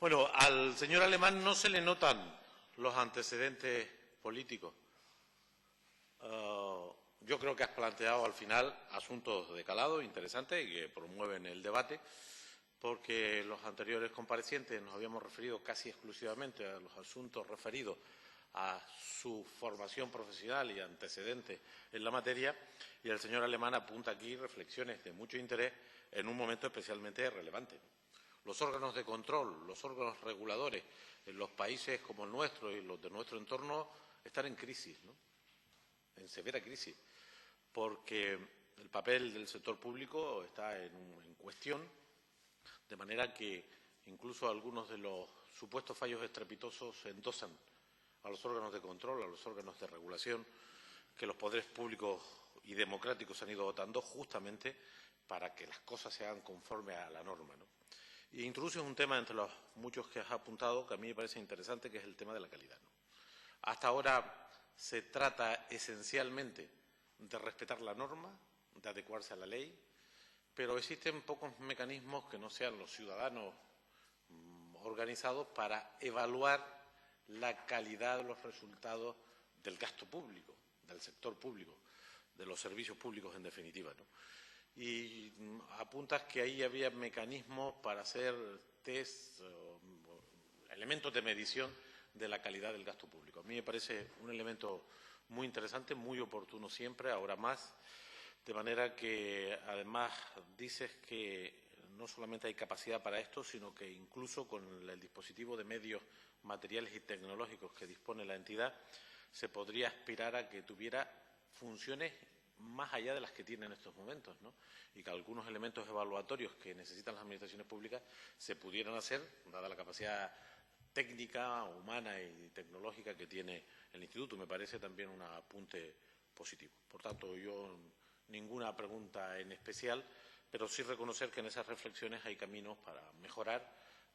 Bueno, al señor Alemán no se le notan los antecedentes políticos. Yo creo que has planteado al final asuntos de calado interesantes y que promueven el debate, porque los anteriores comparecientes nos habíamos referido casi exclusivamente a los asuntos referidos a su formación profesional y antecedentes en la materia, y el señor Alemán apunta aquí reflexiones de mucho interés en un momento especialmente relevante. Los órganos de control, los órganos reguladores en los países como el nuestro y los de nuestro entorno están en crisis, ¿no? En severa crisis, porque el papel del sector público está en cuestión, de manera que incluso algunos de los supuestos fallos estrepitosos endosan a los órganos de control, a los órganos de regulación, que los poderes públicos y democráticos han ido votando justamente para que las cosas se hagan conforme a la norma, ¿no? Y introduces un tema entre los muchos que has apuntado que a mí me parece interesante, que es el tema de la calidad, ¿no? Hasta ahora se trata esencialmente de respetar la norma, de adecuarse a la ley, pero existen pocos mecanismos que no sean los ciudadanos organizados para evaluar la calidad de los resultados del gasto público, del sector público, de los servicios públicos en definitiva, ¿no? Y apuntas que ahí había mecanismos para hacer test, elementos de medición de la calidad del gasto público. A mí me parece un elemento muy interesante, muy oportuno siempre, ahora más, de manera que además dices que no solamente hay capacidad para esto, sino que incluso con el dispositivo de medios materiales y tecnológicos que dispone la entidad, se podría aspirar a que tuviera funciones más allá de las que tiene en estos momentos, ¿no? Y que algunos elementos evaluatorios que necesitan las administraciones públicas se pudieran hacer, dada la capacidad técnica, humana y tecnológica que tiene el Instituto. Me parece también un apunte positivo. Por tanto, yo ninguna pregunta en especial, pero sí reconocer que en esas reflexiones hay caminos para mejorar,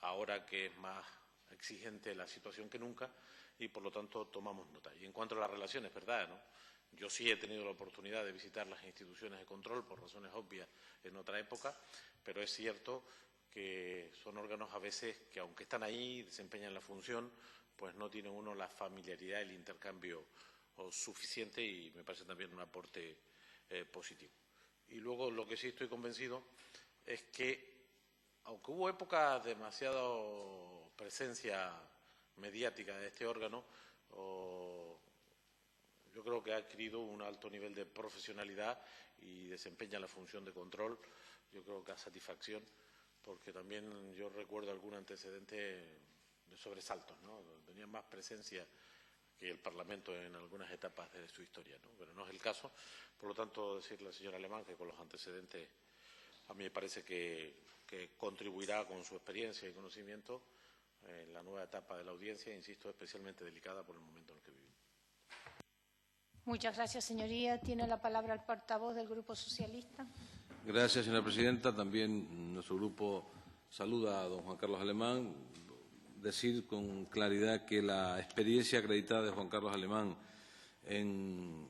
ahora que es más exigente la situación que nunca, y por lo tanto tomamos nota. Y en cuanto a las relaciones, ¿verdad?, ¿no? Yo sí he tenido la oportunidad de visitar las instituciones de control por razones obvias en otra época, pero es cierto que son órganos a veces que, aunque están ahí, desempeñan la función, pues no tiene uno la familiaridad, el intercambio suficiente, y me parece también un aporte positivo. Y luego lo que sí estoy convencido es que, aunque hubo épocas de demasiada presencia mediática de este órgano, yo creo que ha adquirido un alto nivel de profesionalidad y desempeña la función de control, yo creo que a satisfacción, porque también yo recuerdo algún antecedente de sobresaltos, ¿no? Tenía más presencia que el Parlamento en algunas etapas de su historia, ¿no? Pero no es el caso. Por lo tanto, decirle al señor Alemán que con los antecedentes a mí me parece que contribuirá con su experiencia y conocimiento en la nueva etapa de la audiencia, insisto, especialmente delicada por el momento en el que vivimos. Muchas gracias, señoría. Tiene la palabra el portavoz del Grupo Socialista. Gracias, señora presidenta. También nuestro grupo saluda a don Juan Carlos Alemán. Decir con claridad que la experiencia acreditada de Juan Carlos Alemán en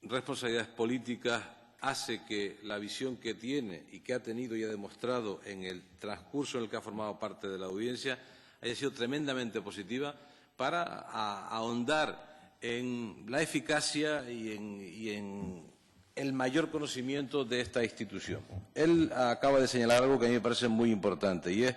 responsabilidades políticas hace que la visión que tiene y que ha tenido y ha demostrado en el transcurso en el que ha formado parte de la audiencia haya sido tremendamente positiva para ahondar en la eficacia y en el mayor conocimiento de esta institución. Él acaba de señalar algo que a mí me parece muy importante, y es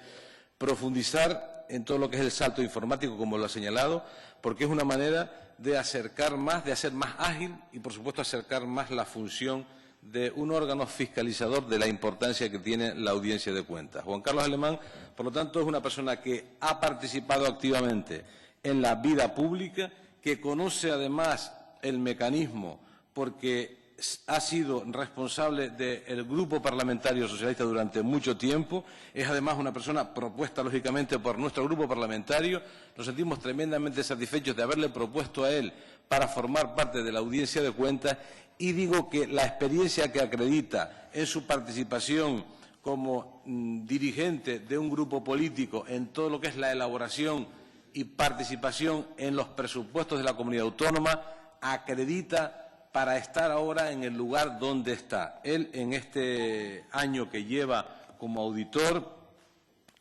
profundizar en todo lo que es el salto informático, como lo ha señalado, porque es una manera de acercar más, de hacer más ágil y, por supuesto, acercar más la función de un órgano fiscalizador de la importancia que tiene la audiencia de cuentas. Juan Carlos Alemán, por lo tanto, es una persona que ha participado activamente en la vida pública, que conoce además el mecanismo porque ha sido responsable del Grupo Parlamentario Socialista durante mucho tiempo, es además una persona propuesta lógicamente por nuestro Grupo Parlamentario. Nos sentimos tremendamente satisfechos de haberle propuesto a él para formar parte de la audiencia de cuentas, y digo que la experiencia que acredita en su participación como dirigente de un grupo político en todo lo que es la elaboración y participación en los presupuestos de la comunidad autónoma acredita para estar ahora en el lugar donde está. Él, en este año que lleva como auditor,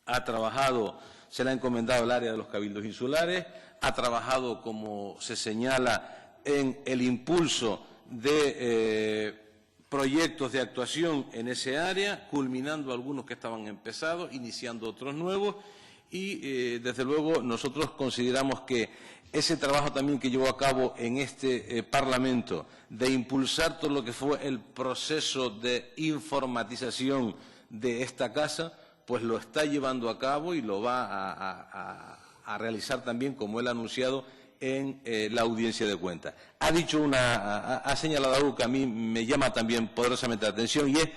ha trabajado se le ha encomendado el área de los cabildos insulares, ha trabajado, como se señala, en el impulso de proyectos de actuación en ese área, culminando algunos que estaban empezados, iniciando otros nuevos y, desde luego, nosotros consideramos que ese trabajo también que llevó a cabo en este Parlamento de impulsar todo lo que fue el proceso de informatización de esta casa, pues lo está llevando a cabo y lo va a realizar también, como él ha anunciado, en la audiencia de cuentas. Ha señalado algo que a mí me llama también poderosamente la atención y es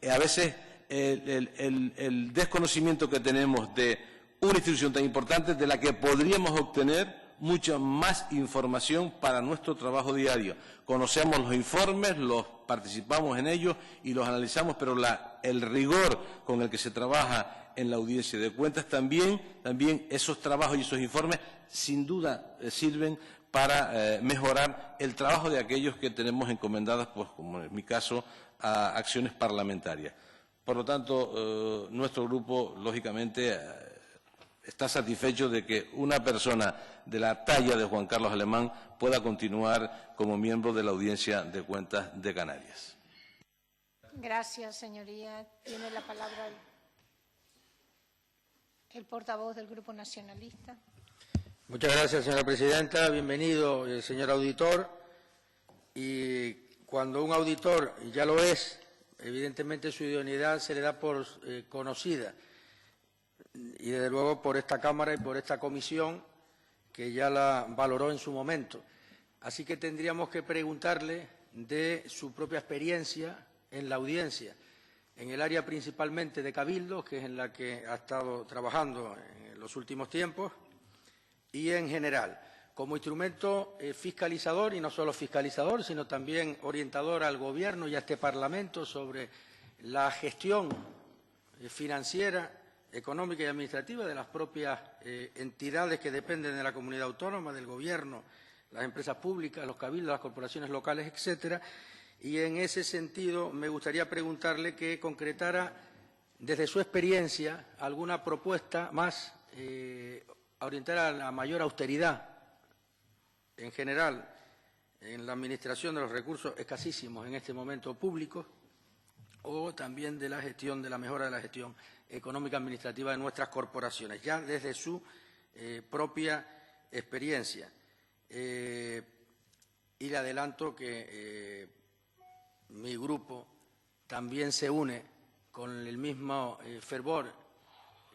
a veces el desconocimiento que tenemos de una institución tan importante de la que podríamos obtener mucha más información para nuestro trabajo diario. Conocemos los informes, los participamos en ellos y los analizamos, pero el rigor con el que se trabaja en la audiencia de cuentas también esos trabajos y esos informes sin duda sirven para mejorar el trabajo de aquellos que tenemos encomendadas, pues, como en mi caso, a acciones parlamentarias. Por lo tanto, nuestro grupo, lógicamente, está satisfecho de que una persona de la talla de Juan Carlos Alemán pueda continuar como miembro de la Audiencia de Cuentas de Canarias. Gracias, señoría. Tiene la palabra el portavoz del Grupo Nacionalista. Muchas gracias, señora presidenta. Bienvenido, señor auditor. Y cuando un auditor ya lo es, evidentemente su idoneidad se le da por conocida. Y, desde luego, por esta Cámara y por esta comisión, que ya la valoró en su momento. Así que tendríamos que preguntarle de su propia experiencia en la audiencia, en el área principalmente de cabildos, que es en la que ha estado trabajando en los últimos tiempos, y en general, como instrumento fiscalizador, y no solo fiscalizador, sino también orientador al Gobierno y a este Parlamento sobre la gestión financiera, económica y administrativa de las propias entidades que dependen de la comunidad autónoma, del Gobierno, las empresas públicas, los cabildos, las corporaciones locales, etcétera. Y en ese sentido me gustaría preguntarle que concretara desde su experiencia alguna propuesta más orientada a la mayor austeridad en general en la administración de los recursos escasísimos en este momento públicos, o también de la gestión, de la mejora de la gestión económica administrativa de nuestras corporaciones, ya desde su propia experiencia. Y le adelanto que mi grupo también se une con el mismo fervor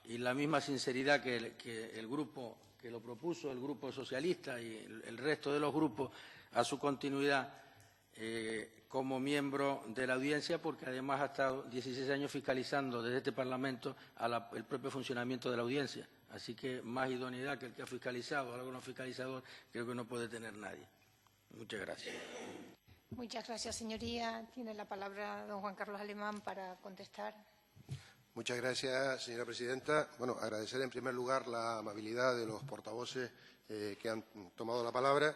y la misma sinceridad que el grupo que lo propuso, el Grupo Socialista y el resto de los grupos, a su continuidad como miembro de la audiencia, porque además ha estado 16 años fiscalizando desde este Parlamento el propio funcionamiento de la audiencia. Así que más idoneidad que el que ha fiscalizado, algún fiscalizador, creo que no puede tener nadie. Muchas gracias. Muchas gracias, señoría. Tiene la palabra don Juan Carlos Alemán para contestar. Muchas gracias, señora presidenta. Bueno, agradecer en primer lugar la amabilidad de los portavoces que han tomado la palabra.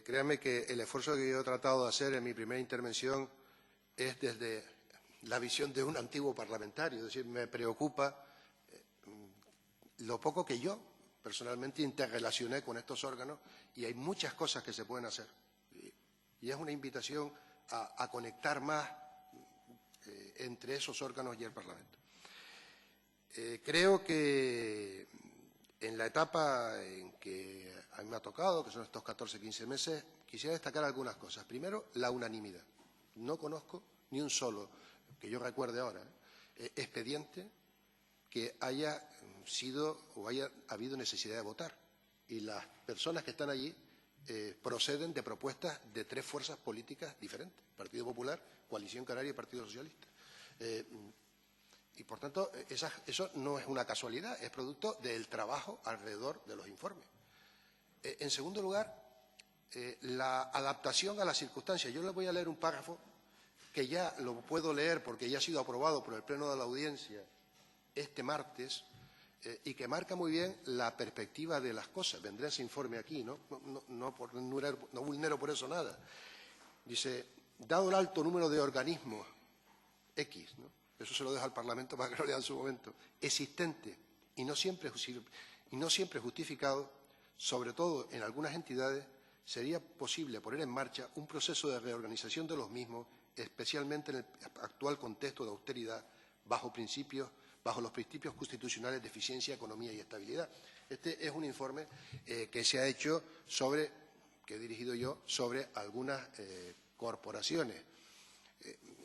Créanme que el esfuerzo que yo he tratado de hacer en mi primera intervención es desde la visión de un antiguo parlamentario. Es decir, me preocupa lo poco que yo personalmente interrelacioné con estos órganos, y hay muchas cosas que se pueden hacer. Y es una invitación a conectar más entre esos órganos y el Parlamento. Creo que en la etapa en que a mí me ha tocado, que son estos 14, 15 meses, quisiera destacar algunas cosas. Primero, la unanimidad. No conozco ni un solo, que yo recuerde ahora, expediente que haya sido o haya habido necesidad de votar. Y las personas que están allí proceden de propuestas de 3 fuerzas políticas diferentes: Partido Popular, Coalición Canaria y Partido Socialista. Y, por tanto, eso no es una casualidad, es producto del trabajo alrededor de los informes. En segundo lugar, la adaptación a las circunstancias. Yo les voy a leer un párrafo que ya lo puedo leer porque ya ha sido aprobado por el Pleno de la Audiencia este martes, y que marca muy bien la perspectiva de las cosas. Vendrá ese informe aquí, no vulnero por eso nada. Dice: dado el alto número de organismos X, ¿no? Eso se lo deja al Parlamento para que lo lea en su momento, existente y no siempre justificado, sobre todo en algunas entidades, sería posible poner en marcha un proceso de reorganización de los mismos, especialmente en el actual contexto de austeridad, bajo los principios constitucionales de eficiencia, economía y estabilidad. Este es un informe que se ha hecho que he dirigido yo, sobre algunas corporaciones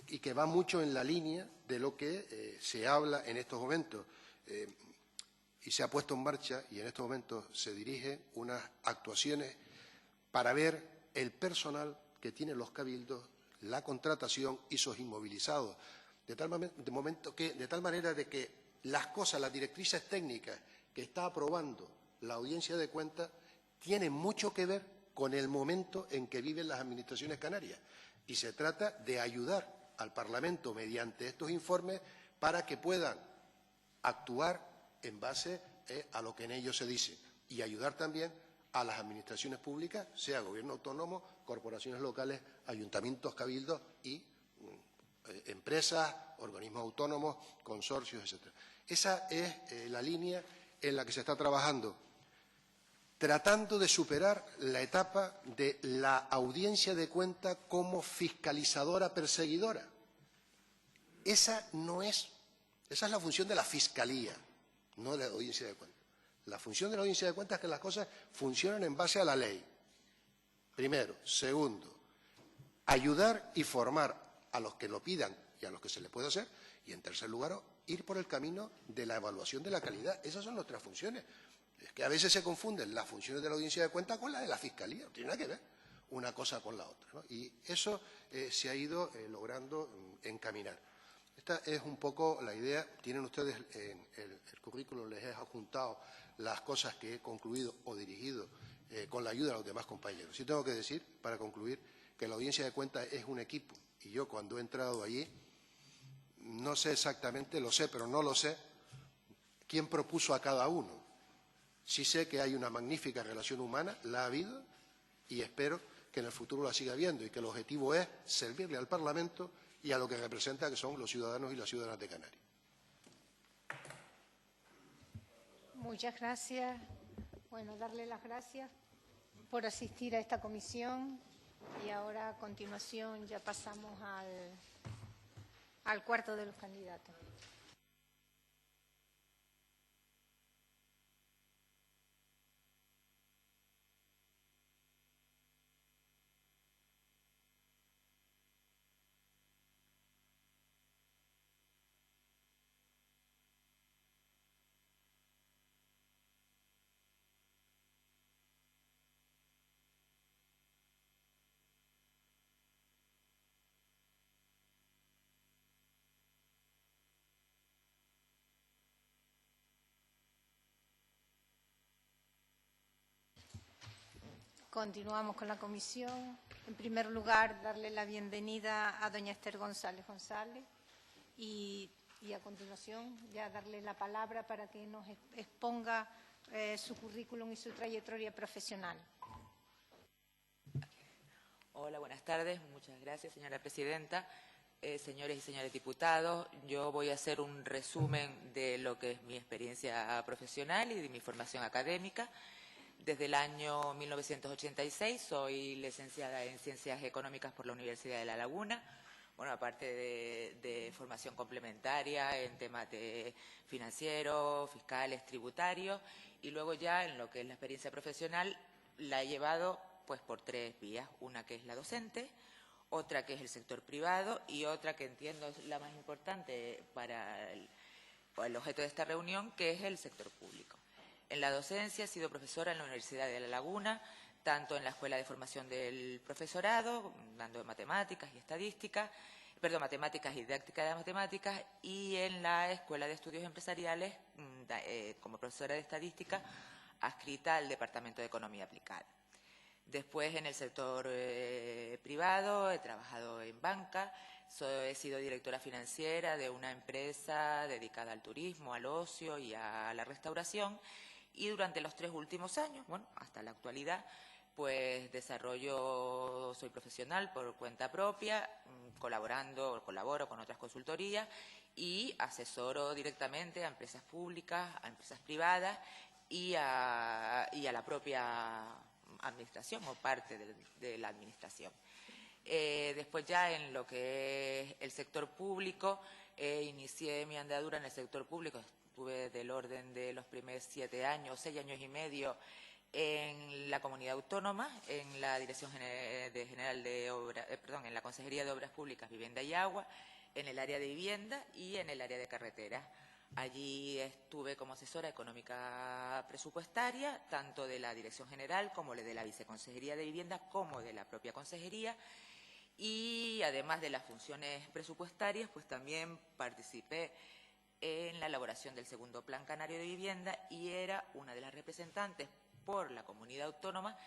y que va mucho en la línea de lo que se habla en estos momentos. Y se ha puesto en marcha, y en estos momentos se dirigen unas actuaciones para ver el personal que tienen los cabildos, la contratación y sus inmovilizados, de tal manera de que las directrices técnicas que está aprobando la Audiencia de Cuentas tienen mucho que ver con el momento en que viven las administraciones canarias. Y se trata de ayudar al Parlamento mediante estos informes para que puedan actuar en base a lo que en ellos se dice, y ayudar también a las administraciones públicas, sea gobierno autónomo, corporaciones locales, ayuntamientos, cabildos y empresas, organismos autónomos, consorcios, etc. Esa es la línea en la que se está trabajando, tratando de superar la etapa de la Audiencia de Cuentas como fiscalizadora perseguidora. Esa es la función de la Fiscalía, no de la Audiencia de Cuentas. La función de la Audiencia de Cuentas es que las cosas funcionen en base a la ley. Primero. Segundo, ayudar y formar a los que lo pidan y a los que se les puede hacer. Y, en tercer lugar, ir por el camino de la evaluación de la calidad. Esas son nuestras funciones. Es que a veces se confunden las funciones de la Audiencia de Cuentas con las de la Fiscalía. No tiene nada que ver una cosa con la otra, ¿no? Y eso se ha ido logrando encaminar. Esta es un poco la idea. Tienen ustedes en el currículum, les he adjuntado las cosas que he concluido o dirigido con la ayuda de los demás compañeros. Sí tengo que decir, para concluir, que la Audiencia de Cuentas es un equipo. Y yo, cuando he entrado allí, no sé exactamente, lo sé, pero no lo sé, quién propuso a cada uno. Sí sé que hay una magnífica relación humana, la ha habido, y espero que en el futuro la siga habiendo, y que el objetivo es servirle al Parlamento y a lo que representa, que son los ciudadanos y las ciudadanas de Canarias. Muchas gracias. Bueno, darle las gracias por asistir a esta comisión, y ahora a continuación ya pasamos al cuarto de los candidatos. Continuamos con la comisión. En primer lugar, darle la bienvenida a doña Esther González y a continuación ya darle la palabra para que nos exponga su currículum y su trayectoria profesional. Hola, buenas tardes. Muchas gracias, señora presidenta. Señores y señores diputados, yo voy a hacer un resumen de lo que es mi experiencia profesional y de mi formación académica. Desde el año 1986 soy licenciada en Ciencias Económicas por la Universidad de La Laguna. Bueno, aparte de formación complementaria en temas de financieros, fiscales, tributarios, y luego ya en lo que es la experiencia profesional la he llevado pues por tres vías. Una que es la docente, otra que es el sector privado y otra que entiendo es la más importante para el objeto de esta reunión, que es el sector público. En la docencia he sido profesora en la Universidad de La Laguna, tanto en la Escuela de Formación del Profesorado, dando matemáticas y estadística, matemáticas y didáctica de matemáticas, y en la Escuela de Estudios Empresariales como profesora de estadística adscrita al Departamento de Economía Aplicada. Después, en el sector privado, he trabajado en banca, he sido directora financiera de una empresa dedicada al turismo, al ocio y a la restauración. Y durante los 3 últimos años, bueno, hasta la actualidad, pues soy profesional por cuenta propia, colaboro con otras consultorías y asesoro directamente a empresas públicas, a empresas privadas y a la propia administración o parte de la administración. Después ya en lo que es el sector público, inicié mi andadura en el sector público, estuve del orden de los primeros 6 años y medio en la comunidad autónoma, en la Dirección General de Obras, en la Consejería de Obras Públicas, Vivienda y Agua, en el área de vivienda y en el área de carreteras. Allí estuve como asesora económica presupuestaria, tanto de la Dirección General como de la Viceconsejería de Vivienda, como de la propia Consejería. Y además de las funciones presupuestarias, pues también participé en la elaboración del segundo Plan Canario de Vivienda y era una de las representantes por la comunidad autónoma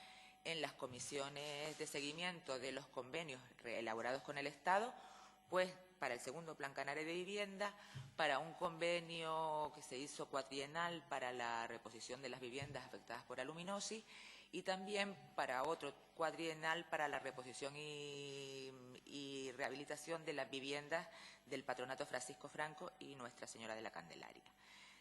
en las comisiones de seguimiento de los convenios elaborados con el Estado, pues para el segundo Plan Canario de Vivienda, para un convenio que se hizo cuatrienal para la reposición de las viviendas afectadas por aluminosis y también para otro cuatrienal para la reposición y rehabilitación de las viviendas del Patronato Francisco Franco y Nuestra Señora de la Candelaria.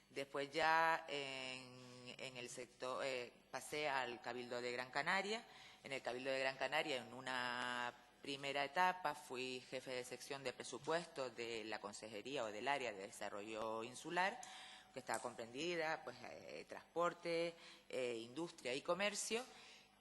Después ya en el sector pasé al Cabildo de Gran Canaria. En el Cabildo de Gran Canaria, en una primera etapa, fui jefe de sección de presupuesto de la Consejería o del Área de Desarrollo Insular, que estaba comprendida, pues, transporte, industria y comercio,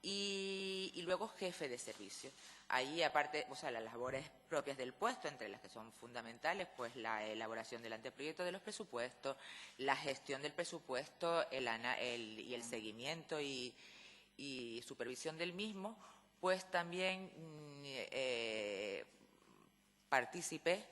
y luego jefe de servicio. Ahí, aparte, o sea, las labores propias del puesto, entre las que son fundamentales, pues la elaboración del anteproyecto de los presupuestos, la gestión del presupuesto y el seguimiento y supervisión del mismo, pues también participé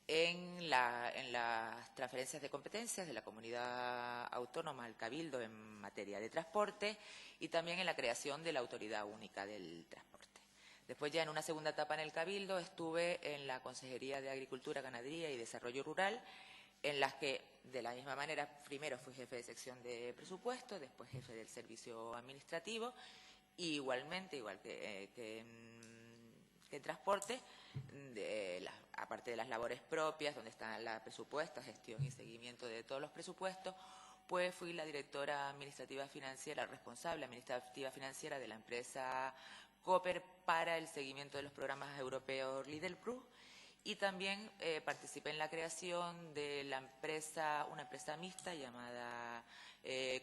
en las transferencias de competencias de la comunidad autónoma al Cabildo en materia de transporte y también en la creación de la Autoridad Única del Transporte. Después ya en una segunda etapa en el Cabildo estuve en la Consejería de Agricultura, Ganadería y Desarrollo Rural, en las que de la misma manera primero fui jefe de sección de presupuesto, después jefe del servicio administrativo y igualmente, igual que en transporte, aparte de las labores propias, donde están la presupuesta, gestión y seguimiento de todos los presupuestos, pues fui la directora administrativa financiera, responsable administrativa financiera de la empresa Cooper para el seguimiento de los programas europeos Lidl Plus y también participé en la creación de una empresa mixta llamada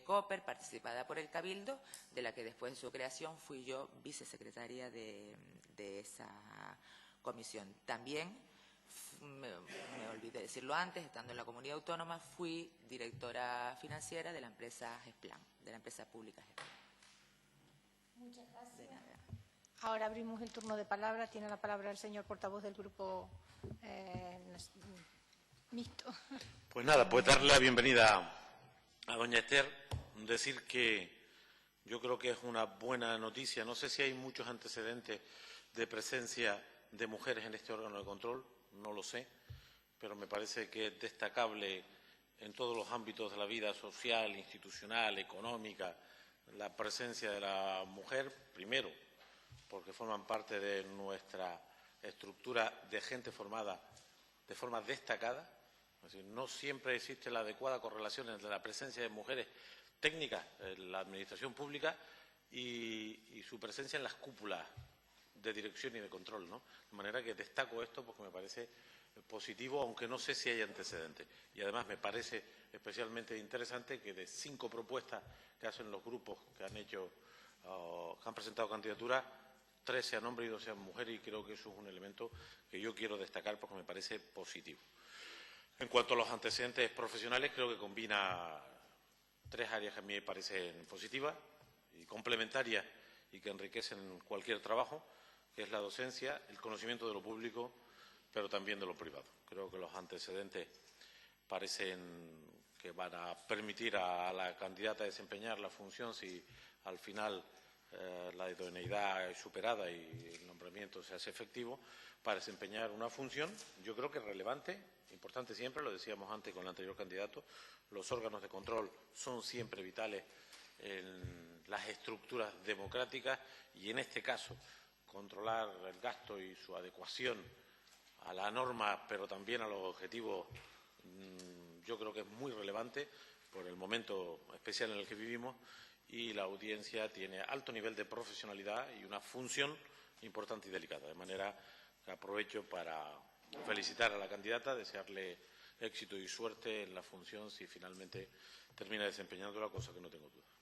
Cooper, participada por el Cabildo, de la que después de su creación fui yo vicesecretaria de esa comisión. También, me olvidé decirlo antes, estando en la comunidad autónoma, fui directora financiera de la empresa GESPLAN, de la empresa pública GESPLAN. Muchas gracias. De nada. Ahora abrimos el turno de palabra. Tiene la palabra el señor portavoz del grupo mixto. Pues nada, pues darle la bienvenida a doña Esther, decir que yo creo que es una buena noticia. No sé si hay muchos antecedentes de presencia de mujeres en este órgano de control, no lo sé, pero me parece que es destacable en todos los ámbitos de la vida social, institucional, económica, la presencia de la mujer, primero, porque forman parte de nuestra estructura de gente formada de forma destacada. Es decir, no siempre existe la adecuada correlación entre la presencia de mujeres técnicas en la administración pública y su presencia en las cúpulas de dirección y de control, ¿no? De manera que destaco esto porque me parece positivo, aunque no sé si hay antecedentes. Y además me parece especialmente interesante que de 5 propuestas que hacen los grupos que han presentado candidaturas, 3 sean hombres y 2 sean mujeres, y creo que eso es un elemento que yo quiero destacar porque me parece positivo. En cuanto a los antecedentes profesionales, creo que combina 3 áreas que a mí me parecen positivas y complementarias y que enriquecen cualquier trabajo, que es la docencia, el conocimiento de lo público, pero también de lo privado. Creo que los antecedentes parecen que van a permitir a la candidata desempeñar la función si al final la idoneidad es superada y el nombramiento se hace efectivo, para desempeñar una función, yo creo que relevante, importante siempre, lo decíamos antes con el anterior candidato, los órganos de control son siempre vitales en las estructuras democráticas y en este caso controlar el gasto y su adecuación a la norma, pero también a los objetivos yo creo que es muy relevante por el momento especial en el que vivimos y la audiencia tiene alto nivel de profesionalidad y una función importante y delicada. De manera que aprovecho para felicitar a la candidata, desearle éxito y suerte en la función si finalmente termina desempeñándola, cosa que no tengo duda.